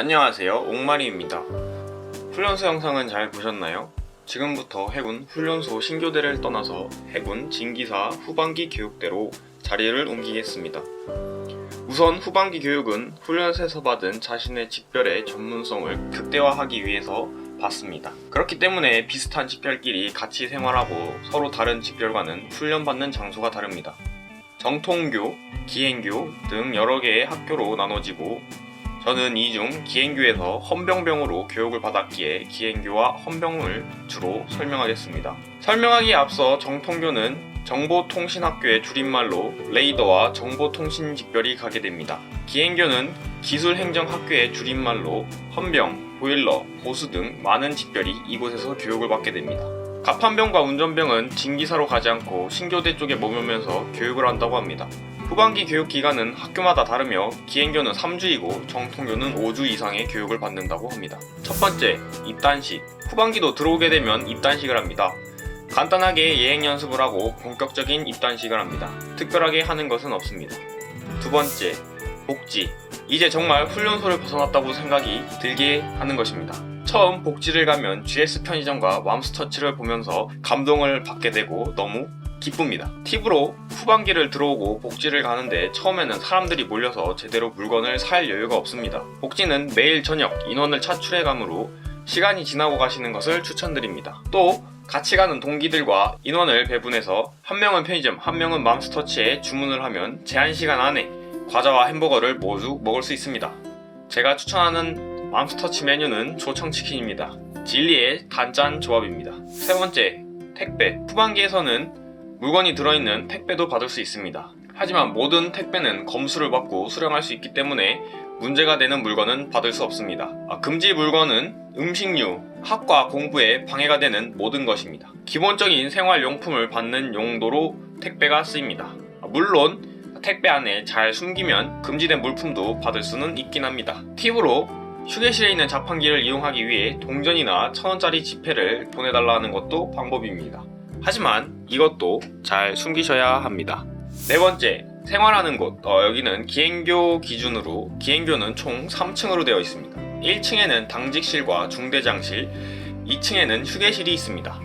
안녕하세요, 옥마리입니다. 훈련소 영상은 잘 보셨나요? 지금부터 해군 훈련소 신교대를 떠나서 해군 진기사 후반기 교육대로 자리를 옮기겠습니다. 우선 후반기 교육은 훈련소에서 받은 자신의 직별의 전문성을 극대화하기 위해서 받습니다. 그렇기 때문에 비슷한 직별끼리 같이 생활하고 서로 다른 직별과는 훈련받는 장소가 다릅니다. 정통교, 기행교 등 여러 개의 학교로 나눠지고 저는 이 중 기행교에서 헌병병으로 교육을 받았기에 기행교와 헌병을 주로 설명하겠습니다. 설명하기에 앞서 정통교는 정보통신학교의 줄임말로 레이더와 정보통신 직별이 가게 됩니다. 기행교는 기술행정학교의 줄임말로 헌병, 보일러, 보수 등 많은 직별이 이곳에서 교육을 받게 됩니다. 갑판병과 운전병은 진기사로 가지 않고 신교대 쪽에 머물면서 교육을 한다고 합니다. 후반기 교육 기간은 학교마다 다르며 기행교는 3주이고 정통교는 5주 이상의 교육을 받는다고 합니다. 첫 번째, 입단식. 후반기도 들어오게 되면 입단식을 합니다. 간단하게 예행 연습을 하고 본격적인 입단식을 합니다. 특별하게 하는 것은 없습니다. 두 번째, 복지. 이제 정말 훈련소를 벗어났다고 생각이 들게 하는 것입니다. 처음 복지를 가면 GS 편의점과 맘스터치를 보면서 감동을 받게 되고 너무 기쁩니다. 팁으로 후반기를 들어오고 복지를 가는데 처음에는 사람들이 몰려서 제대로 물건을 살 여유가 없습니다. 복지는 매일 저녁 인원을 차출해 가므로 시간이 지나고 가시는 것을 추천드립니다. 또 같이 가는 동기들과 인원을 배분해서 한 명은 편의점, 한 명은 맘스터치에 주문을 하면 제한 시간 안에 과자와 햄버거를 모두 먹을 수 있습니다. 제가 추천하는 맘스터치 메뉴는 조청치킨입니다. 진리의 단짠 조합입니다. 세 번째, 택배. 후반기에서는 물건이 들어있는 택배도 받을 수 있습니다. 하지만 모든 택배는 검수를 받고 수령할 수 있기 때문에 문제가 되는 물건은 받을 수 없습니다. 금지 물건은 음식류, 학과 공부에 방해가 되는 모든 것입니다. 기본적인 생활용품을 받는 용도로 택배가 쓰입니다. 물론 택배 안에 잘 숨기면 금지된 물품도 받을 수는 있긴 합니다. 팁으로 휴게실에 있는 자판기를 이용하기 위해 동전이나 1000원짜리 지폐를 보내달라는 것도 방법입니다. 하지만 이것도 잘 숨기셔야 합니다. 네 번째, 생활하는 곳. 여기는 기행교 기준으로 기행교는 총 3층으로 되어 있습니다. 1층에는 당직실과 중대장실, 2층에는 휴게실이 있습니다.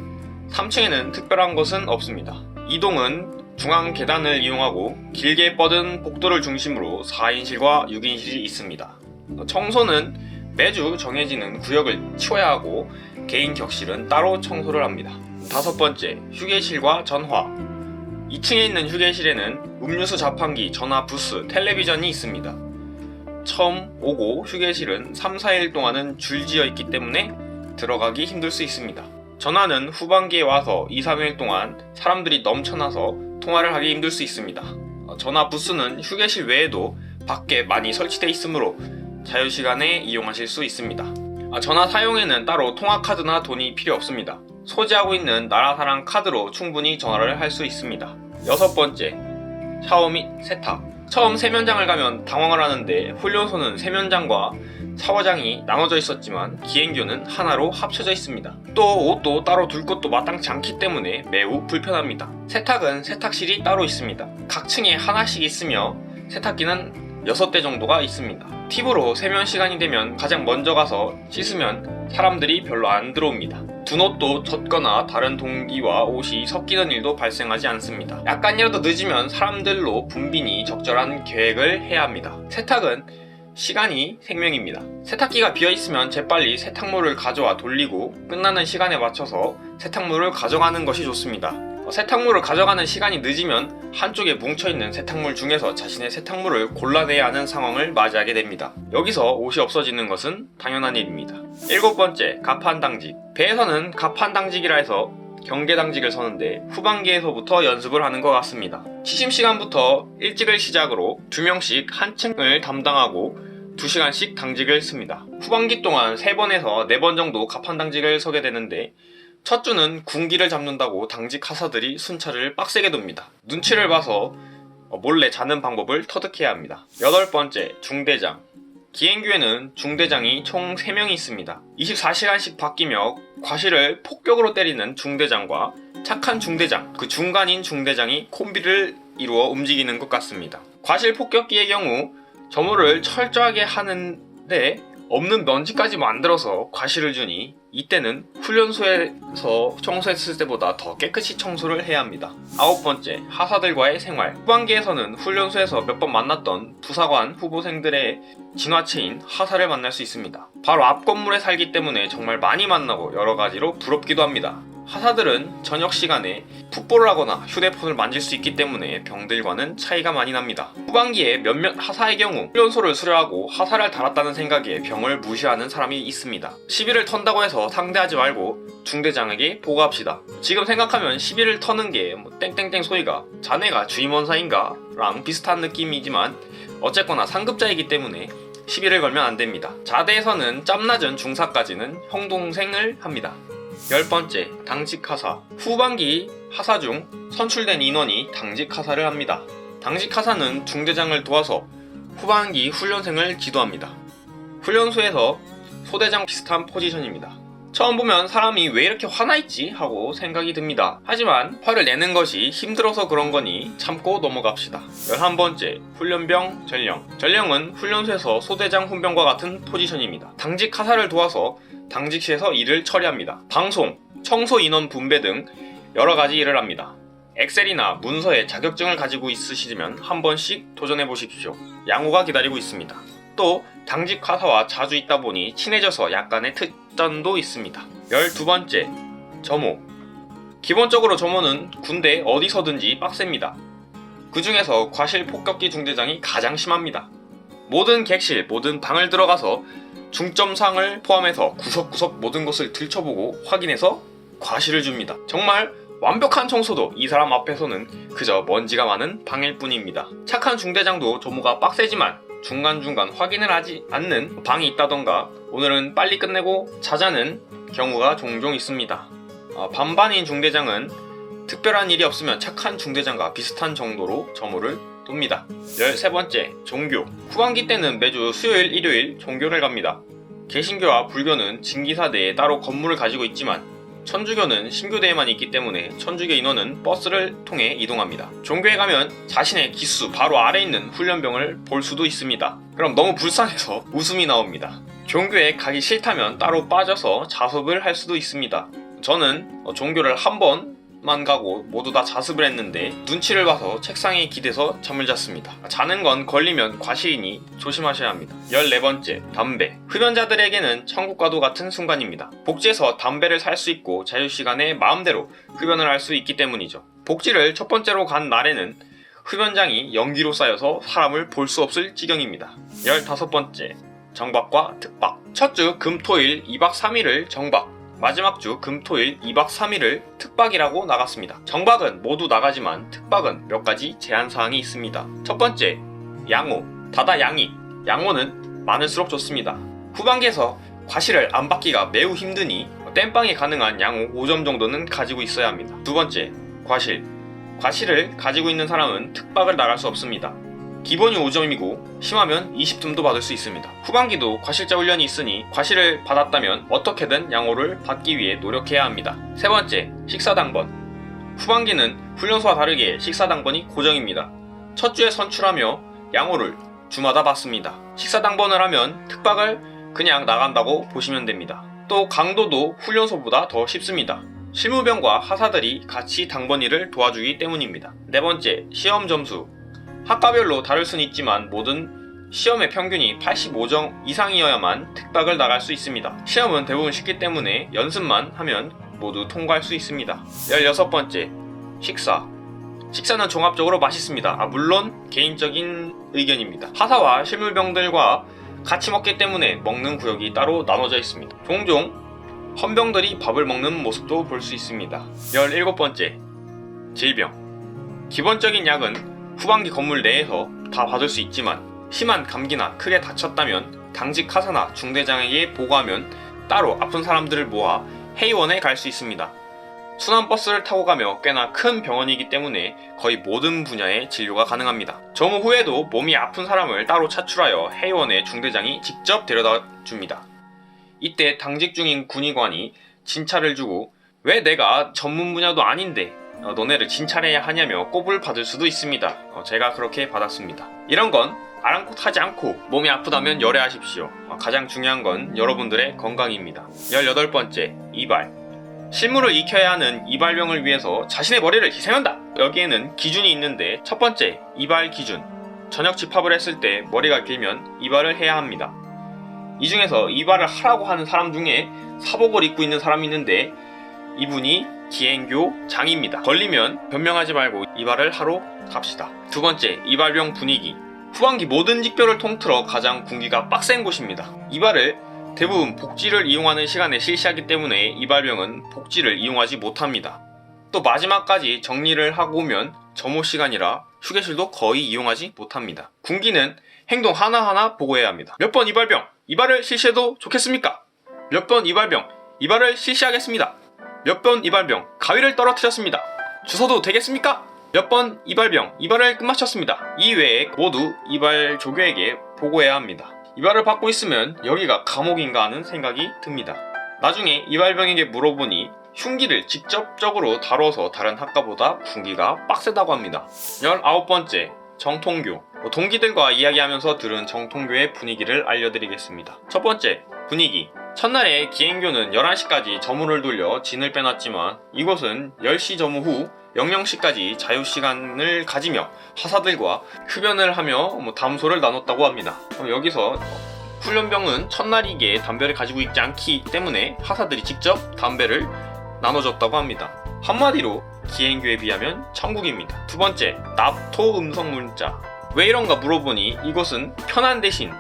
3층에는 특별한 것은 없습니다. 이동은 중앙 계단을 이용하고 길게 뻗은 복도를 중심으로 4인실과 6인실이 있습니다. 청소는 매주 정해지는 구역을 치워야 하고 개인 격실은 따로 청소를 합니다. 다섯 번째, 휴게실과 전화. 2층에 있는 휴게실에는 음료수 자판기, 전화 부스, 텔레비전이 있습니다. 처음 오고 휴게실은 3, 4일 동안은 줄지어 있기 때문에 들어가기 힘들 수 있습니다. 전화는 후반기에 와서 2, 3일 동안 사람들이 넘쳐나서 통화를 하기 힘들 수 있습니다. 전화 부스는 휴게실 외에도 밖에 많이 설치되어 있으므로 자유시간에 이용하실 수 있습니다. 전화 사용에는 따로 통화카드나 돈이 필요 없습니다. 소지하고 있는 나라사랑 카드로 충분히 전화를 할 수 있습니다. 여섯 번째, 샤워 및 세탁. 처음 세면장을 가면 당황을 하는데 훈련소는 세면장과 샤워장이 나눠져 있었지만 기행교는 하나로 합쳐져 있습니다. 또 옷도 따로 둘 것도 마땅치 않기 때문에 매우 불편합니다. 세탁은 세탁실이 따로 있습니다. 각 층에 하나씩 있으며 세탁기는 6대 정도가 있습니다. 팁으로 세면 시간이 되면 가장 먼저 가서 씻으면 사람들이 별로 안 들어옵니다. 둔 옷도 젖거나 다른 동기와 옷이 섞이는 일도 발생하지 않습니다. 약간이라도 늦으면 사람들로 분빈이 적절한 계획을 해야 합니다. 세탁은 시간이 생명입니다. 세탁기가 비어있으면 재빨리 세탁물을 가져와 돌리고 끝나는 시간에 맞춰서 세탁물을 가져가는 것이 좋습니다. 세탁물을 가져가는 시간이 늦으면 한쪽에 뭉쳐있는 세탁물 중에서 자신의 세탁물을 골라내야 하는 상황을 맞이하게 됩니다. 여기서 옷이 없어지는 것은 당연한 일입니다. 일곱 번째, 갑판당직. 배에서는 갑판당직이라 해서 경계당직을 서는데 후반기에서부터 연습을 하는 것 같습니다. 취침 시간부터 일찍을 시작으로 2명씩 한 층을 담당하고 2시간씩 당직을 씁니다. 후반기 동안 3번에서 4번 정도 갑판당직을 서게 되는데 첫 주는 군기를 잡는다고 당직 하사들이 순찰을 빡세게 돕니다. 눈치를 봐서 몰래 자는 방법을 터득해야 합니다. 여덟 번째, 중대장. 기행교에는 중대장이 총 3명이 있습니다. 24시간씩 바뀌며 과실을 폭격으로 때리는 중대장과 착한 중대장, 그 중간인 중대장이 콤비를 이루어 움직이는 것 같습니다. 과실 폭격기의 경우 점호를 철저하게 하는데 없는 먼지까지 만들어서 과실을 주니 이때는 훈련소에서 청소했을 때보다 더 깨끗이 청소를 해야 합니다. 9번째, 하사들과의 생활. 후반기에서는 훈련소에서 몇 번 만났던 부사관 후보생들의 진화체인 하사를 만날 수 있습니다. 바로 앞 건물에 살기 때문에 정말 많이 만나고 여러 가지로 부럽기도 합니다. 하사들은 저녁 시간에 풋볼을 하거나 휴대폰을 만질 수 있기 때문에 병들과는 차이가 많이 납니다. 후반기에 몇몇 하사의 경우 훈련소를 수료하고 하사를 달았다는 생각에 병을 무시하는 사람이 있습니다. 시비를 턴다고 해서 상대하지 말고 중대장에게 보고합시다. 지금 생각하면 시비를 터는 게 땡땡땡 소리가 자네가 주임원사인가? 랑 비슷한 느낌이지만 어쨌거나 상급자이기 때문에 시비를 걸면 안됩니다. 자대에서는 짬낮은 중사까지는 형동생을 합니다. 10번째, 당직 하사. 후반기 하사 중 선출된 인원이 당직 하사를 합니다. 당직 하사는 중대장을 도와서 후반기 훈련생을 지도합니다. 훈련소에서 소대장 비슷한 포지션입니다. 처음 보면 사람이 왜 이렇게 화나있지? 하고 생각이 듭니다. 하지만 화를 내는 것이 힘들어서 그런 거니 참고 넘어갑시다. 11번째, 훈련병 전령. 전령은 훈련소에서 소대장 훈병과 같은 포지션입니다. 당직 하사를 도와서 당직시에서 일을 처리합니다. 방송, 청소 인원 분배 등 여러가지 일을 합니다. 엑셀이나 문서에 자격증을 가지고 있으시면 한 번씩 도전해 보십시오. 양호가 기다리고 있습니다. 또 당직 하사와 자주 있다 보니 친해져서 약간의 특전도 있습니다. 12번째, 점호. 기본적으로 점호는 군대 어디서든지 빡셉니다. 그 중에서 과실 폭격기 중대장이 가장 심합니다. 모든 객실, 모든 방을 들어가서 중점상을 포함해서 구석구석 모든 것을 들춰보고 확인해서 과실을 줍니다. 정말 완벽한 청소도 이 사람 앞에서는 그저 먼지가 많은 방일 뿐입니다. 착한 중대장도 조모가 빡세지만 중간중간 확인을 하지 않는 방이 있다던가 오늘은 빨리 끝내고 자자는 경우가 종종 있습니다. 반반인 중대장은 특별한 일이 없으면 착한 중대장과 비슷한 정도로 점호를 돕니다. 13번째, 종교. 후반기 때는 매주 수요일, 일요일 종교를 갑니다. 개신교와 불교는 진기사 내에 따로 건물을 가지고 있지만 천주교는 신교대에만 있기 때문에 천주교 인원은 버스를 통해 이동합니다. 종교에 가면 자신의 기수 바로 아래 있는 훈련병을 볼 수도 있습니다. 그럼 너무 불쌍해서 웃음이 나옵니다. 종교에 가기 싫다면 따로 빠져서 자습을 할 수도 있습니다. 저는 종교를 한 번만 가고 모두 다 자습을 했는데 눈치를 봐서 책상에 기대서 잠을 잤습니다. 자는 건 걸리면 과실이니 조심하셔야 합니다. 14번째, 담배. 흡연자들에게는 천국과도 같은 순간입니다. 복지에서 담배를 살 수 있고 자유시간에 마음대로 흡연을 할 수 있기 때문이죠. 복지를 첫 번째로 간 날에는 흡연장이 연기로 쌓여서 사람을 볼 수 없을 지경입니다. 15번째, 정박과 특박. 첫 주 금토일 2박 3일을 정박, 마지막 주 금토일 2박 3일을 특박이라고 나갔습니다. 정박은 모두 나가지만 특박은 몇 가지 제한사항이 있습니다. 첫 번째, 양호, 다다 양익. 양호는 많을수록 좋습니다. 후반기에서 과실을 안 받기가 매우 힘드니 땜빵이 가능한 양호 5점 정도는 가지고 있어야 합니다. 두 번째, 과실. 과실을 가지고 있는 사람은 특박을 나갈 수 없습니다. 기본이 5점이고 심하면 20점도 받을 수 있습니다. 후반기도 과실자 훈련이 있으니 과실을 받았다면 어떻게든 양호를 받기 위해 노력해야 합니다. 세 번째, 식사당번. 후반기는 훈련소와 다르게 식사당번이 고정입니다. 첫 주에 선출하며 양호를 주마다 받습니다. 식사당번을 하면 특박을 그냥 나간다고 보시면 됩니다. 또 강도도 훈련소보다 더 쉽습니다. 실무병과 하사들이 같이 당번일을 도와주기 때문입니다. 네 번째, 시험 점수. 학과별로 다를 수는 있지만 모든 시험의 평균이 85점 이상이어야만 특박을 나갈 수 있습니다. 시험은 대부분 쉽기 때문에 연습만 하면 모두 통과할 수 있습니다. 16번째, 식사. 식사는 종합적으로 맛있습니다. 물론 개인적인 의견입니다. 하사와 실무병들과 같이 먹기 때문에 먹는 구역이 따로 나눠져 있습니다. 종종 헌병들이 밥을 먹는 모습도 볼 수 있습니다. 17번째, 질병. 기본적인 약은 후반기 건물 내에서 다 받을 수 있지만 심한 감기나 크게 다쳤다면 당직 하사나 중대장에게 보고하면 따로 아픈 사람들을 모아 회의원에 갈 수 있습니다. 순환버스를 타고 가며 꽤나 큰 병원이기 때문에 거의 모든 분야의 진료가 가능합니다. 점호 후에도 몸이 아픈 사람을 따로 차출하여 회의원의 중대장이 직접 데려다 줍니다. 이때 당직 중인 군의관이 진찰을 주고 왜 내가 전문 분야도 아닌데 너네를 진찰해야 하냐며 꼽을 받을 수도 있습니다. 제가 그렇게 받았습니다. 이런 건 아랑곳하지 않고 몸이 아프다면 열애하십시오. 가장 중요한 건 여러분들의 건강입니다. 18번째, 이발. 실무를 익혀야 하는 이발병을 위해서 자신의 머리를 희생한다! 여기에는 기준이 있는데, 첫 번째, 이발 기준. 저녁 집합을 했을 때 머리가 길면 이발을 해야 합니다. 이 중에서 이발을 하라고 하는 사람 중에 사복을 입고 있는 사람이 있는데, 이분이 기행교 장입니다. 걸리면 변명하지 말고 이발을 하러 갑시다. 두 번째, 이발병 분위기. 후반기 모든 직별을 통틀어 가장 군기가 빡센 곳입니다. 이발을 대부분 복지를 이용하는 시간에 실시하기 때문에 이발병은 복지를 이용하지 못합니다. 또 마지막까지 정리를 하고 오면 점호 시간이라 휴게실도 거의 이용하지 못합니다. 군기는 행동 하나하나 보고해야 합니다. 몇 번 이발병, 이발을 실시해도 좋겠습니까? 몇 번 이발병, 이발을 실시하겠습니다. 몇 번 이발병, 가위를 떨어뜨렸습니다. 주워도 되겠습니까? 몇 번 이발병, 이발을 끝마쳤습니다. 이 외에 모두 이발 조교에게 보고해야 합니다. 이발을 받고 있으면 여기가 감옥인가 하는 생각이 듭니다. 나중에 이발병에게 물어보니 흉기를 직접적으로 다뤄서 다른 학과보다 군기가 빡세다고 합니다. 19번째, 정통교. 동기들과 이야기하면서 들은 정통교의 분위기를 알려드리겠습니다. 첫 번째, 분위기. 첫날에 기행교는 11시까지 점호를 돌려 진을 빼놨지만 이곳은 10시 점호 후 00시까지 자유시간을 가지며 하사들과 흡연을 하며 담소를 나눴다고 합니다. 여기서 훈련병은 첫날이기에 담배를 가지고 있지 않기 때문에 하사들이 직접 담배를 나눠줬다고 합니다. 한마디로 기행교에 비하면 천국입니다. 두 번째, 납토 음성 문자. 왜 이런가 물어보니 이곳은 편한 대신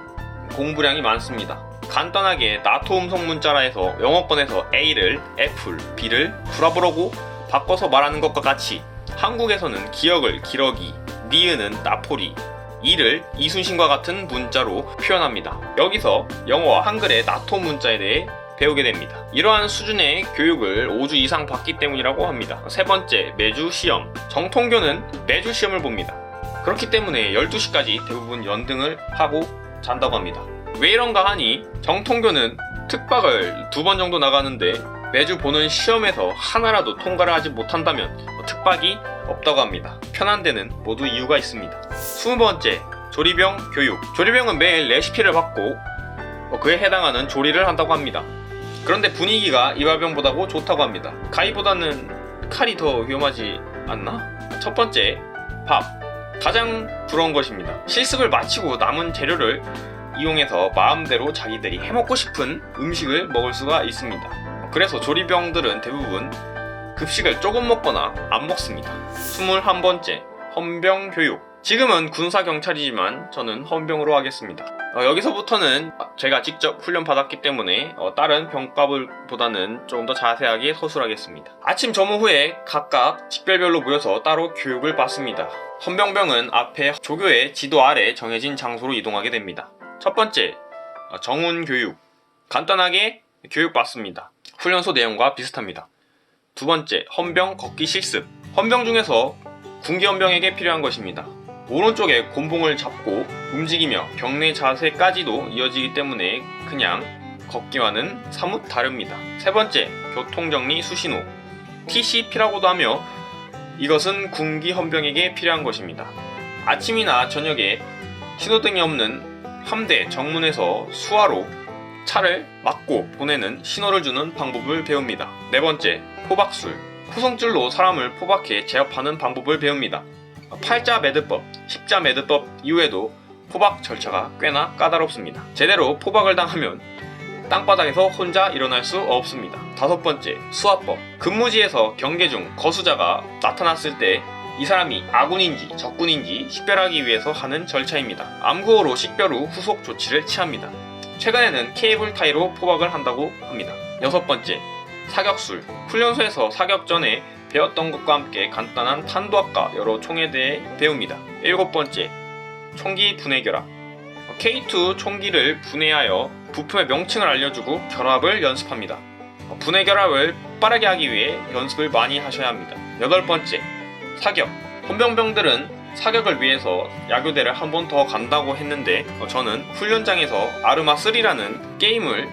공부량이 많습니다. 간단하게 나토 음성 문자라 해서 영어권에서 A를 애플, B를 브라보라고 바꿔서 말하는 것과 같이 한국에서는 기억을 기러기, 니은은 나포리, 이를 이순신과 같은 문자로 표현합니다. 여기서 영어와 한글의 나토 문자에 대해 배우게 됩니다. 이러한 수준의 교육을 5주 이상 받기 때문이라고 합니다. 세 번째, 매주 시험. 정통교는 매주 시험을 봅니다. 그렇기 때문에 12시까지 대부분 연등을 하고 잔다고 합니다. 왜 이런가 하니 정통교는 특박을 2번 정도 나가는데 매주 보는 시험에서 하나라도 통과를 하지 못한다면 특박이 없다고 합니다. 편한 데는 모두 이유가 있습니다. 20번째, 조리병 교육. 조리병은 매일 레시피를 받고 그에 해당하는 조리를 한다고 합니다. 그런데 분위기가 이발병보다고 좋다고 합니다. 가위보다는 칼이 더 위험하지 않나? 첫 번째, 밥. 가장 부러운 것입니다. 실습을 마치고 남은 재료를 이용해서 마음대로 자기들이 해먹고 싶은 음식을 먹을 수가 있습니다. 그래서 조리병들은 대부분 급식을 조금 먹거나 안 먹습니다. 21번째, 헌병 교육. 지금은 군사경찰이지만 저는 헌병으로 하겠습니다. 여기서부터는 제가 직접 훈련 받았기 때문에 다른 병과보다는 조금 더 자세하게 서술하겠습니다. 아침 점호 후에 각각 직별별로 모여서 따로 교육을 받습니다. 헌병병은 앞에 조교의 지도 아래 정해진 장소로 이동하게 됩니다. 첫 번째, 정훈 교육. 간단하게 교육받습니다. 훈련소 내용과 비슷합니다. 두 번째, 헌병 걷기 실습. 헌병 중에서 군기 헌병에게 필요한 것입니다. 오른쪽에 곤봉을 잡고 움직이며 경례 자세까지도 이어지기 때문에 그냥 걷기와는 사뭇 다릅니다. 세 번째, 교통정리 수신호. TCP라고도 하며 이것은 군기 헌병에게 필요한 것입니다. 아침이나 저녁에 신호등이 없는 함대 정문에서 수화로 차를 막고 보내는 신호를 주는 방법을 배웁니다. 네 번째, 포박술. 포성줄로 사람을 포박해 제압하는 방법을 배웁니다. 팔자 매듭법, 십자 매듭법 이후에도 포박 절차가 꽤나 까다롭습니다. 제대로 포박을 당하면 땅바닥에서 혼자 일어날 수 없습니다. 다섯 번째, 수화법. 근무지에서 경계 중 거수자가 나타났을 때 이 사람이 아군인지 적군인지 식별하기 위해서 하는 절차입니다. 암구어로 식별 후 후속 조치를 취합니다. 최근에는 케이블 타이로 포박을 한다고 합니다. 여섯 번째, 사격술. 훈련소에서 사격 전에 배웠던 것과 함께 간단한 탄도학과 여러 총에 대해 배웁니다. 일곱 번째, 총기 분해 결합. K2 총기를 분해하여 부품의 명칭을 알려주고 결합을 연습합니다. 분해 결합을 빠르게 하기 위해 연습을 많이 하셔야 합니다. 여덟 번째, 사격. 헌병병들은 사격을 위해서 야교대를 한 번 더 간다고 했는데 저는 훈련장에서 아르마3라는 게임을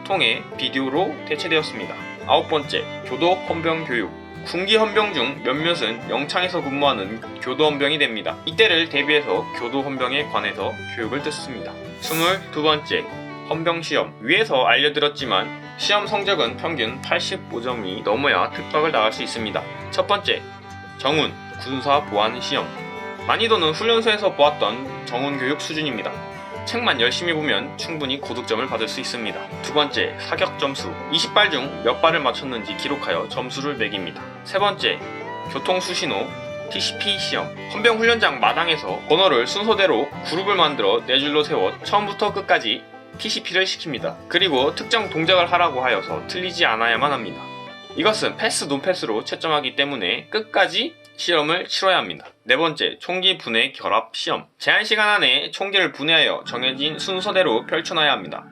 통해 비디오로 대체되었습니다. 아홉 번째, 교도 헌병 교육. 군기 헌병 중 몇몇은 영창에서 근무하는 교도 헌병이 됩니다. 이때를 대비해서 교도 헌병에 관해서 교육을 듣습니다. 22번째, 헌병 시험. 위에서 알려드렸지만 시험 성적은 평균 85점이 넘어야 특박을 나갈 수 있습니다. 첫 번째, 정훈 군사 보안 시험. 난이도는 훈련소에서 보았던 정훈 교육 수준입니다. 책만 열심히 보면 충분히 고득점을 받을 수 있습니다. 두 번째, 사격 점수. 20발 중 몇 발을 맞췄는지 기록하여 점수를 매깁니다. 세 번째, 교통수신호 TCP 시험. 헌병 훈련장 마당에서 번호를 순서대로 그룹을 만들어 네 줄로 세워 처음부터 끝까지 TCP를 시킵니다. 그리고 특정 동작을 하라고 하여서 틀리지 않아야만 합니다. 이것은 패스 논패스로 채점하기 때문에 끝까지 시험을 치러야 합니다. 네 번째, 총기 분해 결합 시험. 제한 시간 안에 총기를 분해하여 정해진 순서대로 펼쳐놔야 합니다.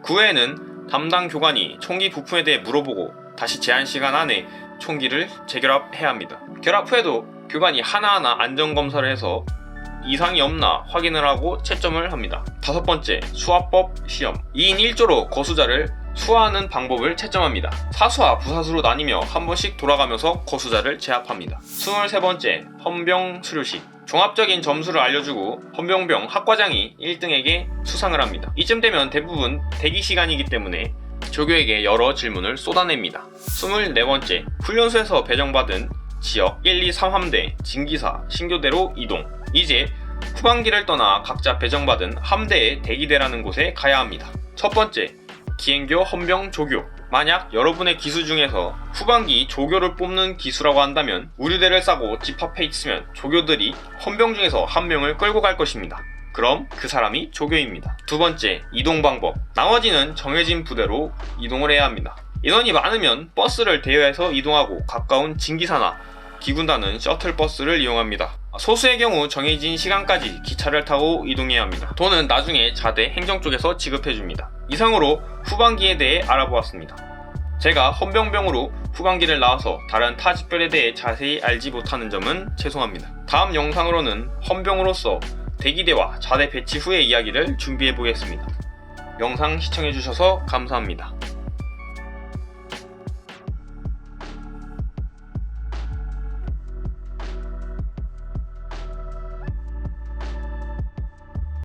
그 외에는 담당 교관이 총기 부품에 대해 물어보고 다시 제한 시간 안에 총기를 재결합해야 합니다. 결합 후에도 교관이 하나하나 안전검사를 해서 이상이 없나 확인을 하고 채점을 합니다. 다섯 번째, 수화법 시험. 2인 1조로 거수자를 수화하는 방법을 채점합니다. 사수와 부사수로 나뉘며 한 번씩 돌아가면서 거수자를 제압합니다. 23번째, 헌병 수료식. 종합적인 점수를 알려주고 헌병병 학과장이 1등에게 수상을 합니다. 이쯤 되면 대부분 대기 시간이기 때문에 조교에게 여러 질문을 쏟아냅니다. 24번째, 훈련소에서 배정받은 지역 1, 2, 3함대 진기사 신교대로 이동. 이제 후반기를 떠나 각자 배정받은 함대의 대기대라는 곳에 가야 합니다. 첫 번째, 기행교 헌병 조교. 만약 여러분의 기수 중에서 후반기 조교를 뽑는 기수라고 한다면 우류대를 싸고 집합해 있으면 조교들이 헌병 중에서 한 명을 끌고 갈 것입니다. 그럼 그 사람이 조교입니다. 두 번째, 이동 방법. 나머지는 정해진 부대로 이동을 해야 합니다. 인원이 많으면 버스를 대여해서 이동하고 가까운 진기사나 기군단은 셔틀버스를 이용합니다. 소수의 경우 정해진 시간까지 기차를 타고 이동해야 합니다. 돈은 나중에 자대 행정 쪽에서 지급해줍니다. 이상으로 후반기에 대해 알아보았습니다. 제가 헌병병으로 후반기를 나와서 다른 타 직별에 대해 자세히 알지 못하는 점은 죄송합니다. 다음 영상으로는 헌병으로서 대기대와 자대 배치 후의 이야기를 준비해 보겠습니다. 영상 시청해주셔서 감사합니다.